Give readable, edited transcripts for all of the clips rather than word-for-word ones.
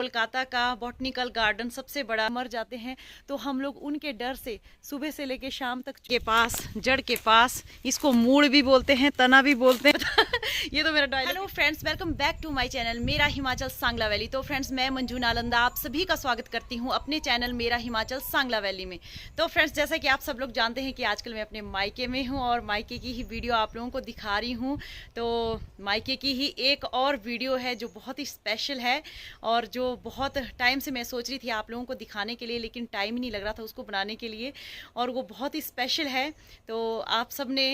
कोलकाता का botanical garden सबसे बड़ा मर जाते हैं तो हम लोग उनके डर से सुबह से लेके शाम तक के पास जड़ के पास, इसको मूड़ भी बोलते हैं, तना भी बोलते हैं ये तो मेरा dialogue. Hello friends, welcome back to my channel मेरा हिमाचल सांगला वैली। तो फ्रेंड्स, मैं मंजू नालंदा आप सभी का स्वागत करती हूँ अपने चैनल मेरा हिमाचल सांगला वैली में। तो फ्रेंड्स, जैसा कि आप सब लोग जानते हैं कि आजकल मैं अपने मायके में हूँ और मायके की ही वीडियो आप लोगों को दिखा रही हूँ। तो मायके की ही एक और वीडियो है जो बहुत ही स्पेशल है और जो बहुत टाइम से मैं सोच रही थी आप लोगों को दिखाने के लिए, लेकिन टाइम ही नहीं लग रहा था उसको बनाने के लिए, और वो बहुत ही स्पेशल है। तो आप सब ने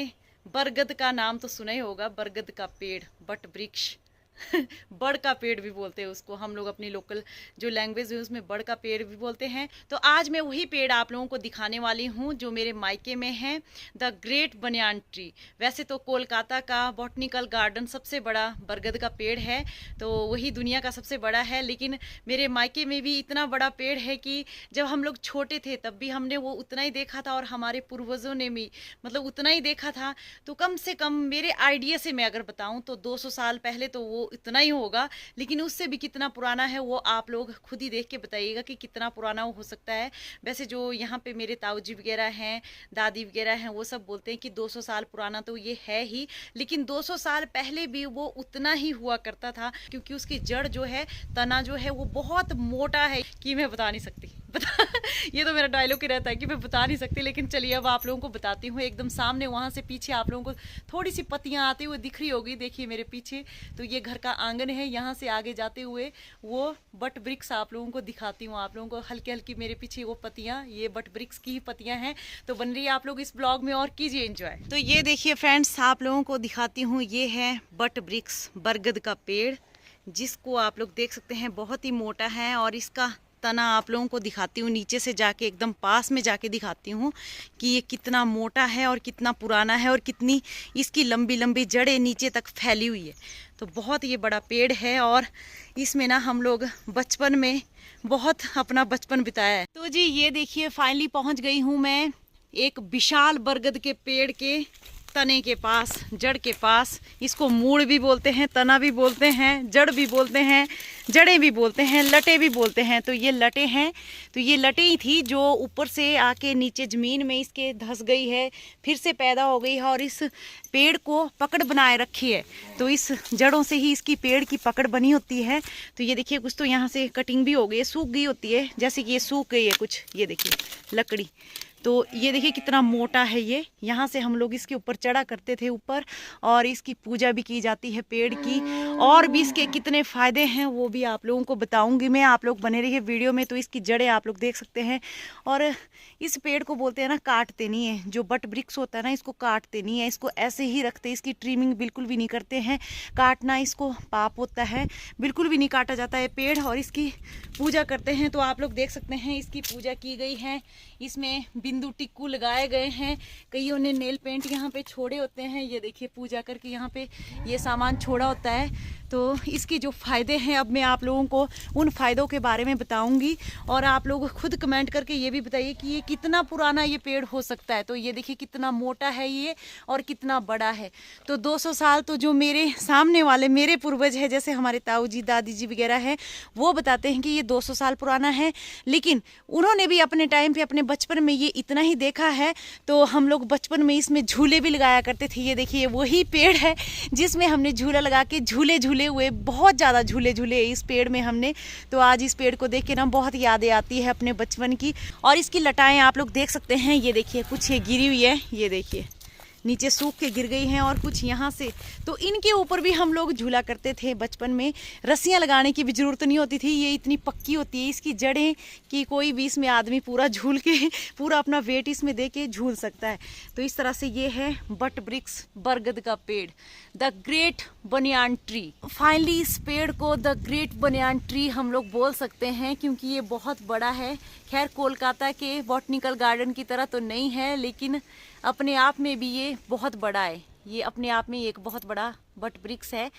बरगद का नाम तो सुना ही होगा, बरगद का पेड़, बट वृक्ष बड़ का पेड़ भी बोलते हैं उसको, हम लोग अपनी लोकल जो लैंग्वेज है उसमें बड़ का पेड़ भी बोलते हैं। तो आज मैं वही पेड़ आप लोगों को दिखाने वाली हूँ जो मेरे मायके में है, द ग्रेट बनियान ट्री। वैसे तो कोलकाता का बॉटनिकल गार्डन सबसे बड़ा बरगद का पेड़ है, तो वही दुनिया का सबसे बड़ा है, लेकिन मेरे मायके में भी इतना बड़ा पेड़ है कि जब हम लोग छोटे थे तब भी हमने वो उतना ही देखा था और हमारे पूर्वजों ने भी मतलब उतना ही देखा था। तो कम से कम मेरे आइडिया से मैं अगर बताऊं तो 200 साल पहले तो वो इतना ही होगा, लेकिन उससे भी कितना पुराना है वो आप लोग खुद ही देख के बताइएगा कि कितना पुराना वो हो सकता है। वैसे जो यहाँ पे मेरे ताऊजी वगैरह हैं, दादी वगैरह हैं, वो सब बोलते हैं कि 200 साल पुराना तो ये है ही, लेकिन 200 साल पहले भी वो उतना ही हुआ करता था, क्योंकि उसकी जड़ जो है, तना जो है, वो बहुत मोटा है कि मैं बता नहीं सकती ये तो मेरा डायलॉग ही रहता है कि मैं बता नहीं सकती, लेकिन चलिए अब आप लोगों को बताती हूँ। एकदम सामने वहाँ से पीछे आप लोगों को थोड़ी सी पत्तियाँ आती हुई दिख रही होगी, देखिए मेरे पीछे, तो ये घर का आंगन है। यहाँ से आगे जाते हुए वो बट वृक्ष आप लोगों को दिखाती हूँ। आप लोगों को हल्की हल्की मेरे पीछे वो पत्तियाँ, ये बट वृक्ष की ही पत्तियाँ हैं। तो बन रही है आप लोग इस ब्लॉग में और कीजिए एंजॉय। तो ये देखिए फ्रेंड्स, आप लोगों को दिखाती हूँ, ये है बट वृक्ष, बरगद का पेड़, जिसको आप लोग देख सकते हैं बहुत ही मोटा है। और इसका तना आप लोगों को दिखाती हूँ, नीचे से जाके एकदम पास में जाके दिखाती हूँ कि ये कितना मोटा है और कितना पुराना है और कितनी इसकी लंबी लंबी जड़ें नीचे तक फैली हुई है। तो बहुत ये बड़ा पेड़ है और इसमें ना हम लोग बचपन में बहुत अपना बचपन बिताया है। तो जी ये देखिए, फाइनली पहुँच गई हूँ मैं एक विशाल बरगद के पेड़ के तने के पास, जड़ के पास। इसको मूड़ भी बोलते हैं, तना भी बोलते हैं, जड़ भी बोलते हैं, जड़ें भी बोलते हैं, लटे भी बोलते हैं। तो ये लटे हैं, तो ये लटे ही थी जो ऊपर से आके नीचे ज़मीन में इसके धंस गई है, फिर से पैदा हो गई है और इस पेड़ को पकड़ बनाए रखी है। तो इस जड़ों से ही इसकी पेड़ की पकड़ बनी होती है। तो ये देखिए, कुछ तो यहाँ से कटिंग भी हो गई है, सूख गई होती है, जैसे कि ये सूख गई है कुछ, ये देखिए लकड़ी। तो ये देखिए कितना मोटा है ये। यहाँ से हम लोग इसके ऊपर चढ़ा करते थे ऊपर, और इसकी पूजा भी की जाती है पेड़ की, और भी इसके कितने फ़ायदे हैं वो भी आप लोगों को बताऊंगी मैं। आप लोग बने रहिए वीडियो में। तो इसकी जड़ें आप लोग देख सकते हैं। और इस पेड़ को बोलते हैं ना, काटते नहीं है, जो बट वृक्ष होता है ना, इसको काटते नहीं है, इसको ऐसे ही रखते हैं, इसकी ट्रिमिंग बिल्कुल भी नहीं करते हैं। काटना इसको पाप होता है, बिल्कुल भी नहीं काटा जाता है पेड़। और इसकी पूजा करते हैं। तो आप लोग देख सकते हैं इसकी पूजा की गई है, इसमें बिंदु टिक्कू लगाए गए हैं, कईयों ने नेल पेंट यहाँ पे छोड़े होते हैं। ये देखिए पूजा करके यहाँ पे ये सामान छोड़ा होता है। तो इसके जो फ़ायदे हैं अब मैं आप लोगों को उन फ़ायदों के बारे में बताऊंगी, और आप लोग खुद कमेंट करके ये भी बताइए कि ये कितना पुराना ये पेड़ हो सकता है। तो ये देखिए कितना मोटा है ये और कितना बड़ा है। तो 200 साल तो जो मेरे सामने वाले मेरे पूर्वज है, जैसे हमारे ताऊ जी दादी जी वगैरह हैं, वो बताते हैं कि ये 200 साल पुराना है, लेकिन उन्होंने भी अपने टाइम पे अपने बचपन में ये इतना ही देखा है। तो हम लोग बचपन में इसमें झूले भी लगाया करते थे। ये देखिए वही पेड़ है जिसमें हमने झूला लगा के झूले झूले हुए, बहुत ज़्यादा झूले झूले इस पेड़ में हमने। तो आज इस पेड़ को देख के ना बहुत यादें आती है अपने बचपन की। और इसकी लटाएं आप लोग देख सकते हैं, ये देखिए कुछ ये गिरी हुई है, ये देखिए नीचे सूख के गिर गई हैं, और कुछ यहाँ से। तो इनके ऊपर भी हम लोग झूला करते थे बचपन में। रस्सियाँ लगाने की भी ज़रूरत नहीं होती थी, ये इतनी पक्की होती है इसकी जड़ें कि कोई भी इसमें आदमी पूरा झूल के पूरा अपना वेट इसमें दे के झूल सकता है। तो इस तरह से ये है बट वृक्ष, बरगद का पेड़, the great banyan tree. Finally इस पेड़ को द ग्रेट बनियान ट्री हम लोग बोल सकते हैं, क्योंकि ये बहुत बड़ा है। खैर कोलकाता के बॉटनिकल गार्डन की तरह तो नहीं है, लेकिन अपने आप में भी ये बहुत बड़ा है। ये अपने आप में एक बहुत बड़ा बट वृक्ष है।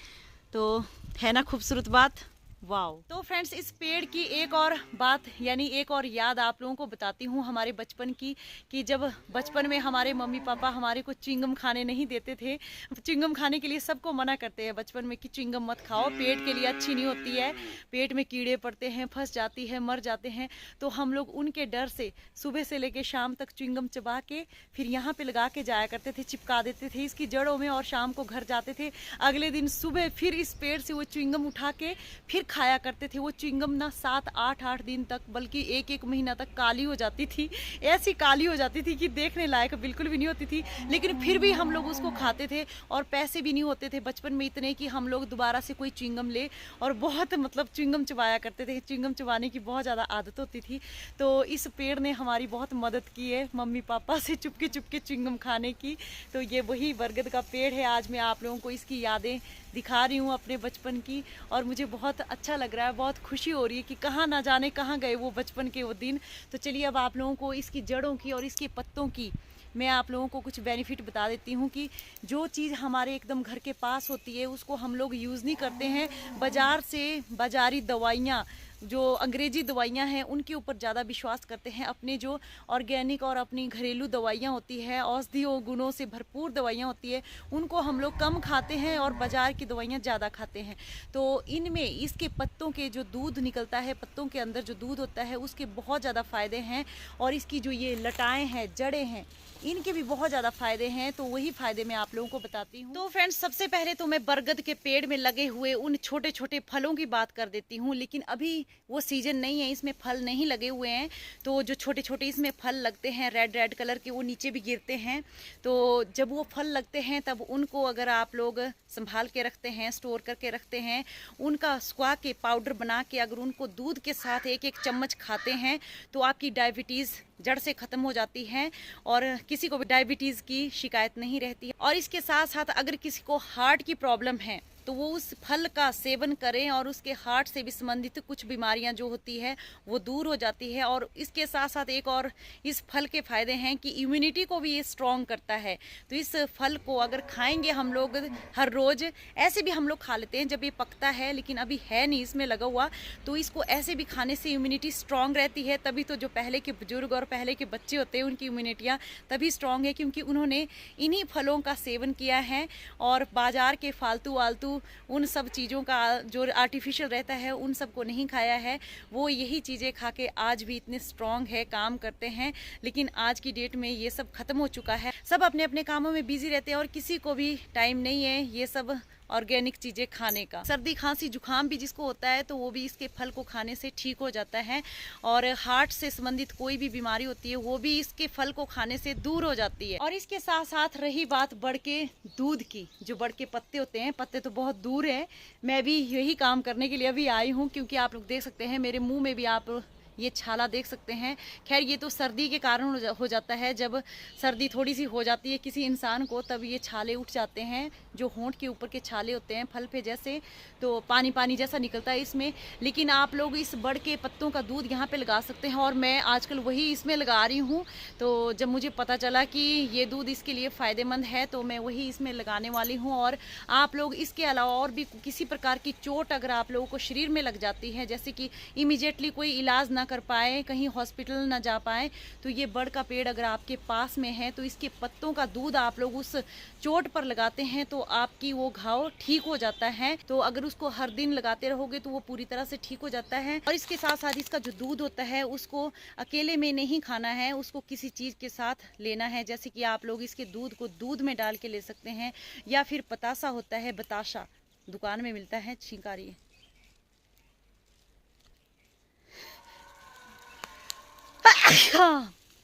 तो है ना खूबसूरत बात, वाओ। तो फ्रेंड्स, इस पेड़ की एक और बात यानी एक और याद आप लोगों को बताती हूँ हमारे बचपन की, कि जब बचपन में हमारे मम्मी पापा हमारे को च्युइंगम खाने नहीं देते थे। च्युइंगम खाने के लिए सबको मना करते हैं बचपन में कि च्युइंगम मत खाओ, पेट के लिए अच्छी नहीं होती है, पेट में कीड़े पड़ते हैं, फंस जाती है, मर जाते हैं। तो हम लोग उनके डर से सुबह से लेके शाम तक च्युइंगम चबा के फिर यहाँ पे लगा के जाया करते थे, चिपका देते थे इसकी जड़ों में, और शाम को घर जाते थे। अगले दिन सुबह फिर इस पेड़ से वो च्युइंगम उठा के फिर खाया करते थे। वो च्युइंगम ना 7-8 दिन तक, बल्कि 1-1 महीना तक काली हो जाती थी, ऐसी काली हो जाती थी कि देखने लायक बिल्कुल भी नहीं होती थी। लेकिन फिर भी हम लोग उसको खाते थे, और पैसे भी नहीं होते थे बचपन में इतने कि हम लोग दोबारा से कोई च्युइंगम ले, और बहुत मतलब च्युइंगम चबाया करते थे। च्युइंगम चबाने की बहुत ज़्यादा आदत होती थी। तो इस पेड़ ने हमारी बहुत मदद की है मम्मी पापा से चुपके चुपके च्युइंगम खाने की। तो ये वही बरगद का पेड़ है। आज मैं आप लोगों को इसकी यादें दिखा रही हूँ अपने बचपन की, और मुझे बहुत अच्छा लग रहा है, बहुत खुशी हो रही है कि कहाँ ना जाने कहाँ गए वो बचपन के वो दिन। तो चलिए अब आप लोगों को इसकी जड़ों की और इसके पत्तों की मैं आप लोगों को कुछ बेनिफिट बता देती हूँ कि जो चीज़ हमारे एकदम घर के पास होती है उसको हम लोग यूज़ नहीं करते हैं। बाज़ार से बाज़ारी दवाइयाँ, जो अंग्रेजी दवाइयाँ हैं, उनके ऊपर ज़्यादा विश्वास करते हैं। अपने जो ऑर्गेनिक और अपनी घरेलू दवाइयाँ होती है, औषधीय गुणों से भरपूर दवाइयाँ होती है, उनको हम लोग कम खाते हैं और बाज़ार की दवाइयाँ ज़्यादा खाते हैं। तो इनमें इसके पत्तों के जो दूध निकलता है, पत्तों के अंदर जो दूध होता है, उसके बहुत ज़्यादा फ़ायदे हैं। और इसकी जो ये लटाएँ हैं, जड़ें हैं, इनके भी बहुत ज़्यादा फायदे हैं। तो वही फायदे मैं आप लोगों को बताती हूँ। तो फ्रेंड्स, सबसे पहले तो मैं बरगद के पेड़ में लगे हुए उन छोटे छोटे फलों की बात कर देती हूँ। लेकिन अभी वो सीजन नहीं है, इसमें फल नहीं लगे हुए हैं। तो जो छोटे छोटे इसमें फल लगते हैं रेड रेड कलर के, वो नीचे भी गिरते हैं। तो जब वो फल लगते हैं तब उनको अगर आप लोग संभाल के रखते हैं, स्टोर करके रखते हैं, उनका सुखा के पाउडर बना के अगर उनको दूध के साथ 1-1 चम्मच खाते हैं तो आपकी डायबिटीज़ जड़ से ख़त्म हो जाती है, और किसी को भी डायबिटीज़ की शिकायत नहीं रहती है। और इसके साथ साथ अगर किसी को हार्ट की प्रॉब्लम है तो वो उस फल का सेवन करें, और उसके हार्ट से भी संबंधित कुछ बीमारियां जो होती है वो दूर हो जाती है। और इसके साथ साथ एक और इस फल के फ़ायदे हैं कि इम्यूनिटी को भी ये स्ट्रॉन्ग करता है। तो इस फल को अगर खाएंगे हम लोग हर रोज़, ऐसे भी हम लोग खा लेते हैं जब ये पकता है, लेकिन अभी है नहीं इसमें लगा हुआ, तो इसको ऐसे भी खाने से इम्यूनिटी स्ट्रॉन्ग रहती है। तभी तो जो पहले के बुजुर्ग और पहले के बच्चे होते हैं उनकी इम्यूनिटियाँ तभी स्ट्रॉन्ग है, क्योंकि उन्होंने इन्हीं फलों का सेवन किया है। और बाज़ार के फालतू वालतू उन सब चीज़ों का जो आर्टिफिशियल रहता है उन सब को नहीं खाया है। वो यही चीज़ें खा के आज भी इतने स्ट्रॉन्ग है, काम करते हैं। लेकिन आज की डेट में ये सब खत्म हो चुका है, सब अपने अपने कामों में बिजी रहते हैं और किसी को भी टाइम नहीं है ये सब ऑर्गेनिक चीज़ें खाने का। सर्दी खांसी जुकाम भी जिसको होता है तो वो भी इसके फल को खाने से ठीक हो जाता है। और हार्ट से संबंधित कोई भी बीमारी होती है वो भी इसके फल को खाने से दूर हो जाती है। और इसके साथ साथ रही बात बढ़ के दूध की, जो बढ़ के पत्ते होते हैं, पत्ते तो बहुत दूर है, मैं भी यही काम करने के लिए अभी आई हूँ। क्योंकि आप लोग देख सकते हैं मेरे मुँह में भी आप ये छाला देख सकते हैं। खैर ये तो सर्दी के कारण हो जाता है, जब सर्दी थोड़ी सी हो जाती है किसी इंसान को तब ये छाले उठ जाते हैं, जो होंठ के ऊपर के छाले होते हैं फल पे जैसे, तो पानी पानी जैसा निकलता है इसमें। लेकिन आप लोग इस बड़ के पत्तों का दूध यहाँ पे लगा सकते हैं, और मैं आजकल वही इसमें लगा रही हूँ। तो जब मुझे पता चला कि ये दूध इसके लिए फ़ायदेमंद है तो मैं वही इसमें लगाने वाली हूँ। और आप लोग इसके अलावा और भी किसी प्रकार की चोट अगर आप लोगों को शरीर में लग जाती है, जैसे कि इमीडिएटली कोई इलाज ना कर पाए, कहीं हॉस्पिटल ना जा पाए, तो ये बड़ का पेड़ अगर आपके पास में है तो इसके पत्तों का दूध आप लोग उस चोट पर लगाते हैं तो आपकी वो घाव ठीक हो जाता है। तो अगर उसको हर दिन लगाते रहोगे तो वो पूरी तरह से ठीक हो जाता है। और इसके साथ साथ इसका जो दूध होता है उसको अकेले में नहीं खाना है, उसको किसी चीज़ के साथ लेना है। जैसे कि आप लोग इसके दूध को दूध में डाल के ले सकते हैं, या फिर पतासा होता है, बताशा दुकान में मिलता है, छींक आ रही है,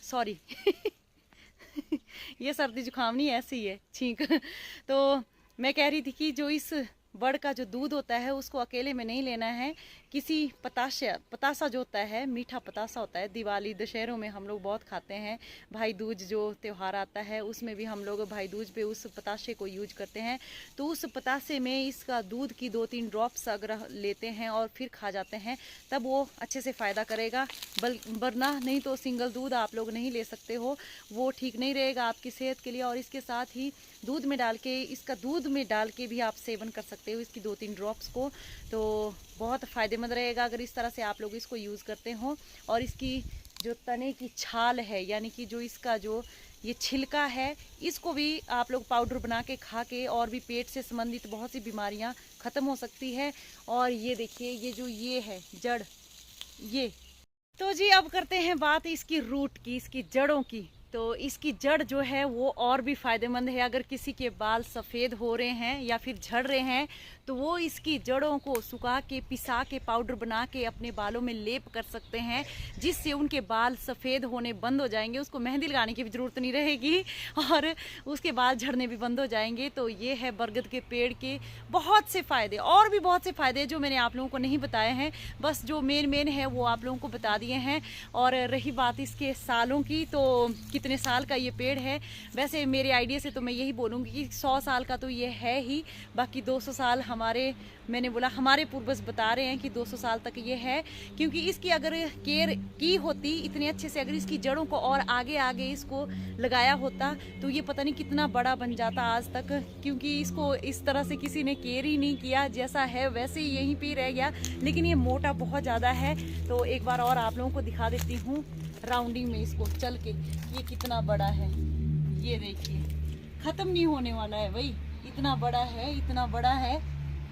सॉरी ये सर्दी जुकाम नहीं, ऐसी ही है छींक। तो मैं कह रही थी कि जो इस बड़ का जो दूध होता है उसको अकेले में नहीं लेना है, किसी पतासा जो होता है, मीठा पतासा होता है, दिवाली दशहरों में हम लोग बहुत खाते हैं। भाई दूज जो त्यौहार आता है उसमें भी हम लोग भाई दूज पे उस पतासे को यूज करते हैं। तो उस पतासे में इसका दूध की 2-3 ड्रॉप्स अगर लेते हैं और फिर खा जाते हैं तब वो अच्छे से फ़ायदा करेगा। वरना नहीं तो सिंगल दूध आप लोग नहीं ले सकते हो, वो ठीक नहीं रहेगा आपकी सेहत के लिए। और इसके साथ ही दूध में डाल के, इसका दूध में डाल के भी आप सेवन कर सकते हो इसकी 2-3 ड्रॉप्स को। तो बहुत फ़ायदेमंद रहेगा अगर इस तरह से आप लोग इसको यूज़ करते हो। और इसकी जो तने की छाल है, यानी कि जो इसका जो ये छिलका है, इसको भी आप लोग पाउडर बना के खा के और भी पेट से संबंधित बहुत सी बीमारियां ख़त्म हो सकती है। और ये देखिए, ये जो ये है जड़, ये तो जी अब करते हैं बात इसकी रूट की, इसकी जड़ों की। तो इसकी जड़ जो है वो और भी फ़ायदेमंद है। अगर किसी के बाल सफ़ेद हो रहे हैं या फिर झड़ रहे हैं तो वो इसकी जड़ों को सुखा के, पिसा के, पाउडर बना के अपने बालों में लेप कर सकते हैं, जिससे उनके बाल सफ़ेद होने बंद हो जाएंगे। उसको मेहंदी लगाने की भी ज़रूरत नहीं रहेगी और उसके बाल झड़ने भी बंद हो जाएंगे। तो ये है बरगद के पेड़ के बहुत से फ़ायदे। और भी बहुत से फ़ायदे जो मैंने आप लोगों को नहीं बताए हैं, बस जो मेन है वो आप लोगों को बता दिए हैं। और रही बात इसके सालों की, तो कितने साल का ये पेड़ है, वैसे मेरे आइडिया से तो मैं यही बोलूँगी कि 100 साल का तो ये है ही। बाकी 200 साल मैंने बोला हमारे पूर्वज बता रहे हैं कि 200 साल तक ये है। क्योंकि इसकी अगर केयर की होती इतने अच्छे से, अगर इसकी जड़ों को और आगे आगे इसको लगाया होता तो ये पता नहीं कितना बड़ा बन जाता आज तक। क्योंकि इसको इस तरह से किसी ने केयर ही नहीं किया, जैसा है वैसे ही यहीं पे रह गया। लेकिन ये मोटा बहुत ज़्यादा है। तो एक बार और आप लोगों को दिखा देती हूँ राउंडिंग में इसको चल के, ये कितना बड़ा है। ये देखिए, ख़त्म नहीं होने वाला है भाई, इतना बड़ा है, इतना बड़ा है।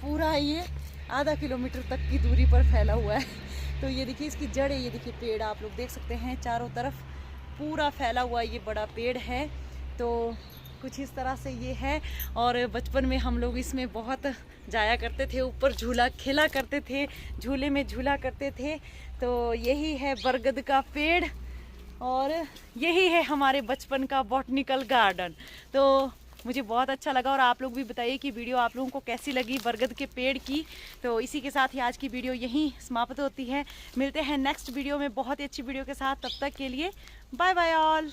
पूरा ये आधा किलोमीटर तक की दूरी पर फैला हुआ है। तो ये देखिए इसकी जड़ है, ये देखिए पेड़ आप लोग देख सकते हैं, चारों तरफ पूरा फैला हुआ ये बड़ा पेड़ है। तो कुछ इस तरह से ये है। और बचपन में हम लोग इसमें बहुत जाया करते थे, ऊपर झूला खेला करते थे, झूले में झूला करते थे। तो यही है बरगद का पेड़ और यही है हमारे बचपन का बॉटनिकल गार्डन। तो मुझे बहुत अच्छा लगा। और आप लोग भी बताइए कि वीडियो आप लोगों को कैसी लगी बरगद के पेड़ की। तो इसी के साथ ही आज की वीडियो यहीं समाप्त होती है। मिलते हैं नेक्स्ट वीडियो में बहुत ही अच्छी वीडियो के साथ। तब तक के लिए बाय बाय ऑल।